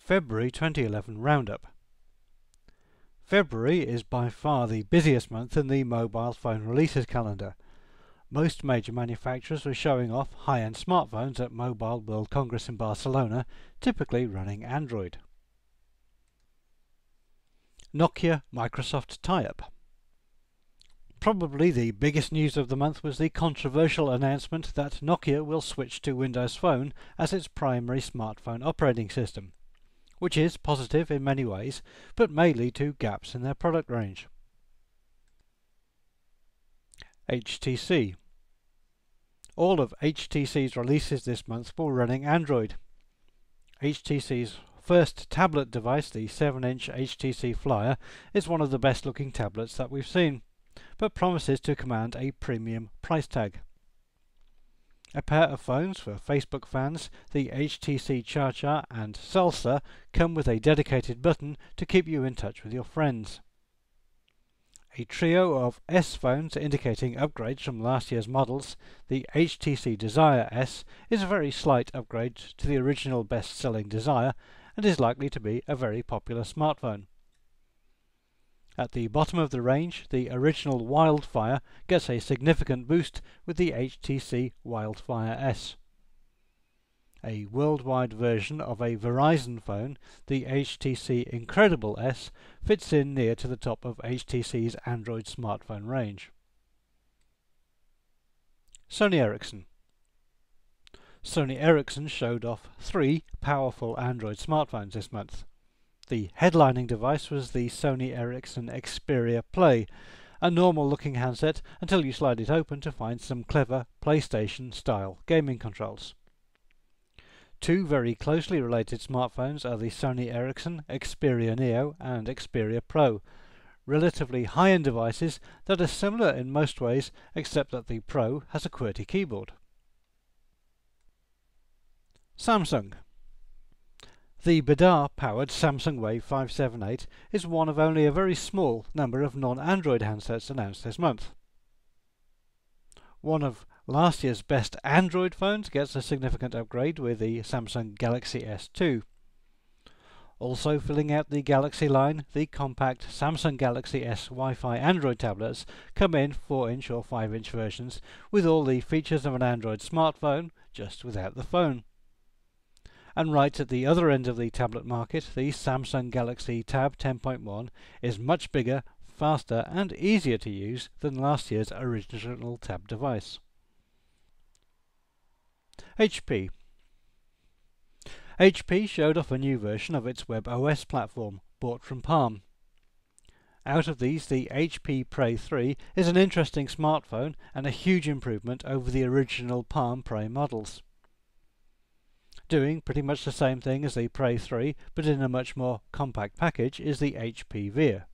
February 2011 Roundup. February is by far the busiest month in the mobile phone releases calendar. Most major manufacturers were showing off high-end smartphones at Mobile World Congress in Barcelona, typically running Android. Nokia Microsoft tie-up. Probably the biggest news of the month was the controversial announcement that Nokia will switch to Windows Phone as its primary smartphone operating system, which is positive in many ways, but may lead to gaps in their product range. HTC. All of HTC's releases this month were running Android. HTC's first tablet device, the 7-inch HTC Flyer, is one of the best looking tablets that we've seen, but promises to command a premium price tag. A pair of phones for Facebook fans, the HTC Cha-Cha and Salsa, come with a dedicated button to keep you in touch with your friends. A trio of S phones indicating upgrades from last year's models, the HTC Desire S is a very slight upgrade to the original best-selling Desire and is likely to be a very popular smartphone. At the bottom of the range, the original Wildfire gets a significant boost with the HTC Wildfire S. A worldwide version of a Verizon phone, the HTC Incredible S, fits in near to the top of HTC's Android smartphone range. Sony Ericsson. Sony Ericsson showed off 3 powerful Android smartphones this month. The headlining device was the Sony Ericsson Xperia Play, a normal-looking handset until you slide it open to find some clever PlayStation-style gaming controls. 2 very closely related smartphones are the Sony Ericsson Xperia Neo and Xperia Pro, relatively high-end devices that are similar in most ways except that the Pro has a QWERTY keyboard. Samsung. The Badar-powered Samsung Wave 578 is one of only a very small number of non-Android handsets announced this month. One of last year's best Android phones gets a significant upgrade with the Samsung Galaxy S2. Also filling out the Galaxy line, the compact Samsung Galaxy S Wi-Fi Android tablets come in 4-inch or 5-inch versions with all the features of an Android smartphone, just without the phone. And right at the other end of the tablet market, the Samsung Galaxy Tab 10.1 is much bigger, faster and easier to use than last year's original Tab device. HP. HP showed off a new version of its WebOS platform, bought from Palm. Out of these, the HP Prey 3 is an interesting smartphone and a huge improvement over the original Palm Prey models. Doing pretty much the same thing as the Prey 3, but in a much more compact package, is the HP Veer.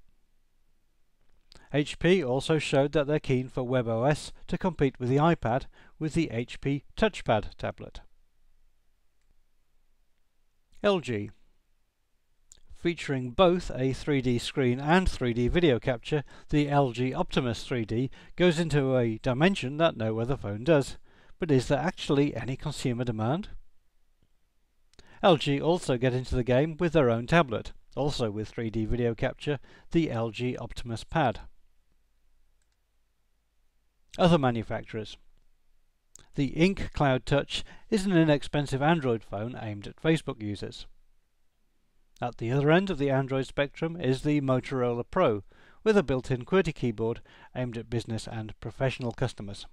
HP also showed that they're keen for WebOS to compete with the iPad with the HP TouchPad tablet. LG. Featuring both a 3D screen and 3D video capture, the LG Optimus 3D goes into a dimension that no other phone does. But is there actually any consumer demand? LG also get into the game with their own tablet, also with 3D video capture, the LG Optimus Pad. Other manufacturers. The Ink Cloud Touch is an inexpensive Android phone aimed at Facebook users. At the other end of the Android spectrum is the Motorola Pro, with a built-in QWERTY keyboard aimed at business and professional customers.